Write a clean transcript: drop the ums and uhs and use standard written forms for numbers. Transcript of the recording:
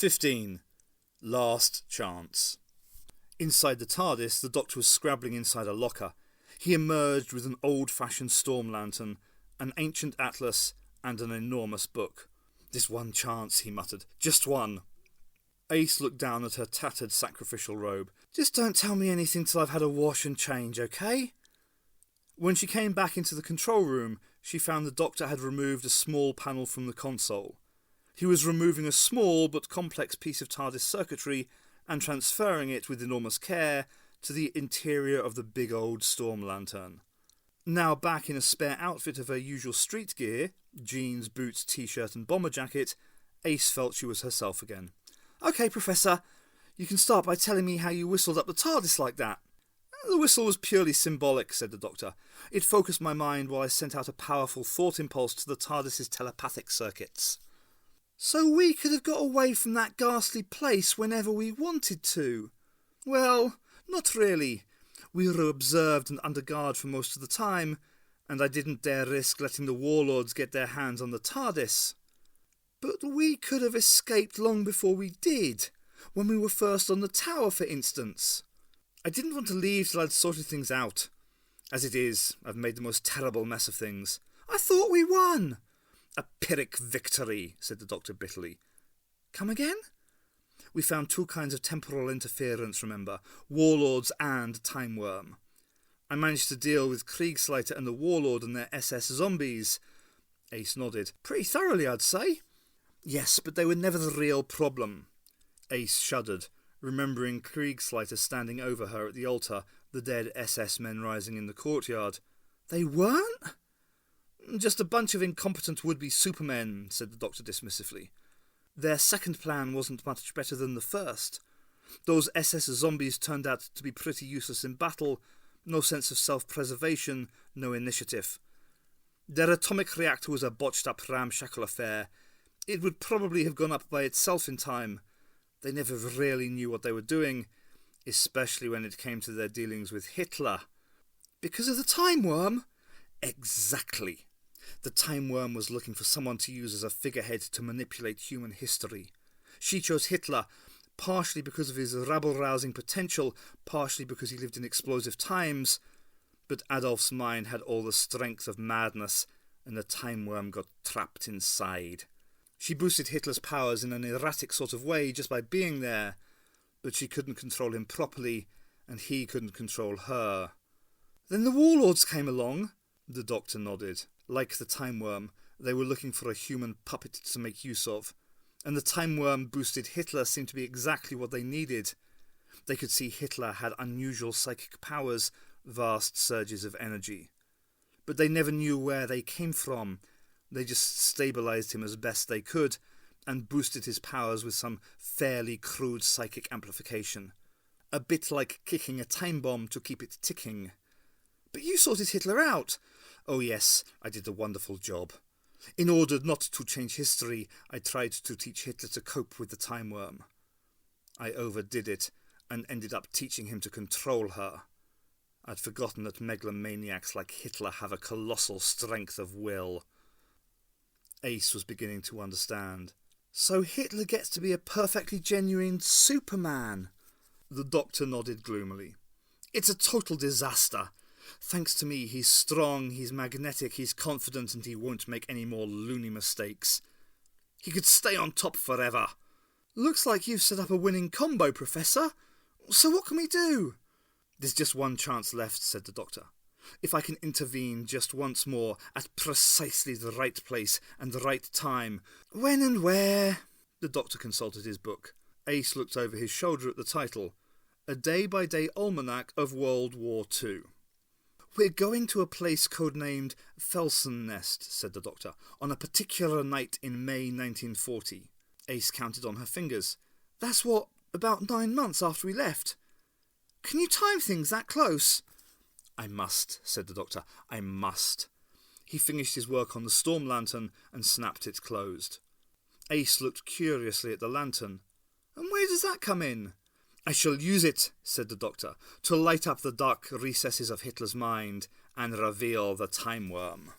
15. Last Chance. Inside the TARDIS, the Doctor was scrabbling inside a locker. He emerged with an old-fashioned storm lantern, an ancient atlas, and an enormous book. "This one chance," he muttered. "Just one." Ace looked down at her tattered sacrificial robe. "Just don't tell me anything till I've had a wash and change, okay?" When she came back into the control room, she found the Doctor had removed a small panel from the console. He was removing a small but complex piece of TARDIS circuitry and transferring it with enormous care to the interior of the big old storm lantern. Now back in a spare outfit of her usual street gear, jeans, boots, t-shirt and bomber jacket, Ace felt she was herself again. "OK, Professor, you can start by telling me how you whistled up the TARDIS like that." "The whistle was purely symbolic," said the Doctor. "It focused my mind while I sent out a powerful thought impulse to the TARDIS's telepathic circuits." "So we could have got away from that ghastly place whenever we wanted to?" "Well, not really. We were observed and under guard for most of the time, and I didn't dare risk letting the warlords get their hands on the TARDIS." "But we could have escaped long before we did, when we were first on the tower, for instance." "I didn't want to leave till I'd sorted things out. As it is, I've made the most terrible mess of things." "I thought we won." "A Pyrrhic victory," said the Doctor bitterly. "Come again?" "We found two kinds of temporal interference, remember? Warlords and Timewyrm. I managed to deal with Kriegsleiter and the Warlord and their SS zombies." Ace nodded. "Pretty thoroughly, I'd say." "Yes, but they were never the real problem." Ace shuddered, remembering Kriegsleiter standing over her at the altar, the dead SS men rising in the courtyard. "They weren't?" "Just a bunch of incompetent would-be supermen," said the Doctor dismissively. "Their second plan wasn't much better than the first. Those SS zombies turned out to be pretty useless in battle, no sense of self-preservation, no initiative. Their atomic reactor was a botched-up ramshackle affair. It would probably have gone up by itself in time. They never really knew what they were doing, especially when it came to their dealings with Hitler." "Because of the Timewyrm?" "Exactly. The Timewyrm was looking for someone to use as a figurehead to manipulate human history. She chose Hitler, partially because of his rabble-rousing potential, partially because he lived in explosive times. But Adolf's mind had all the strength of madness, and the Timewyrm got trapped inside. She boosted Hitler's powers in an erratic sort of way just by being there, but she couldn't control him properly, and he couldn't control her." "Then the warlords came along?" The Doctor nodded. Like the Timewyrm, they were looking for a human puppet to make use of, and the Timewyrm-boosted Hitler seemed to be exactly what they needed. They could see Hitler had unusual psychic powers, vast surges of energy. But they never knew where they came from. They just stabilized him as best they could, and boosted his powers with some fairly crude psychic amplification. A bit like kicking a time bomb to keep it ticking. "But you sorted Hitler out." "Oh yes, I did a wonderful job. In order not to change history, I tried to teach Hitler to cope with the Timewyrm. I overdid it, and ended up teaching him to control her. I'd forgotten that megalomaniacs like Hitler have a colossal strength of will." Ace was beginning to understand. "So Hitler gets to be a perfectly genuine Superman?" The Doctor nodded gloomily. "It's a total disaster. Thanks to me, he's strong, he's magnetic, he's confident, and he won't make any more loony mistakes. He could stay on top forever." "Looks like you've set up a winning combo, Professor. So what can we do?" "There's just one chance left," said the Doctor. "If I can intervene just once more, at precisely the right place and the right time." "When and where?" The Doctor consulted his book. Ace looked over his shoulder at the title, A Day-by-Day Almanac of World War II. "We're going to a place codenamed Felsen Nest," said the Doctor, "on a particular night in May 1940. Ace counted on her fingers. "That's what, about 9 months after we left. Can you time things that close?" "I must," said the Doctor. "I must." He finished his work on the storm lantern and snapped it closed. Ace looked curiously at the lantern. "And where does that come in?" "I shall use it," said the Doctor, "to light up the dark recesses of Hitler's mind and reveal the Timewyrm."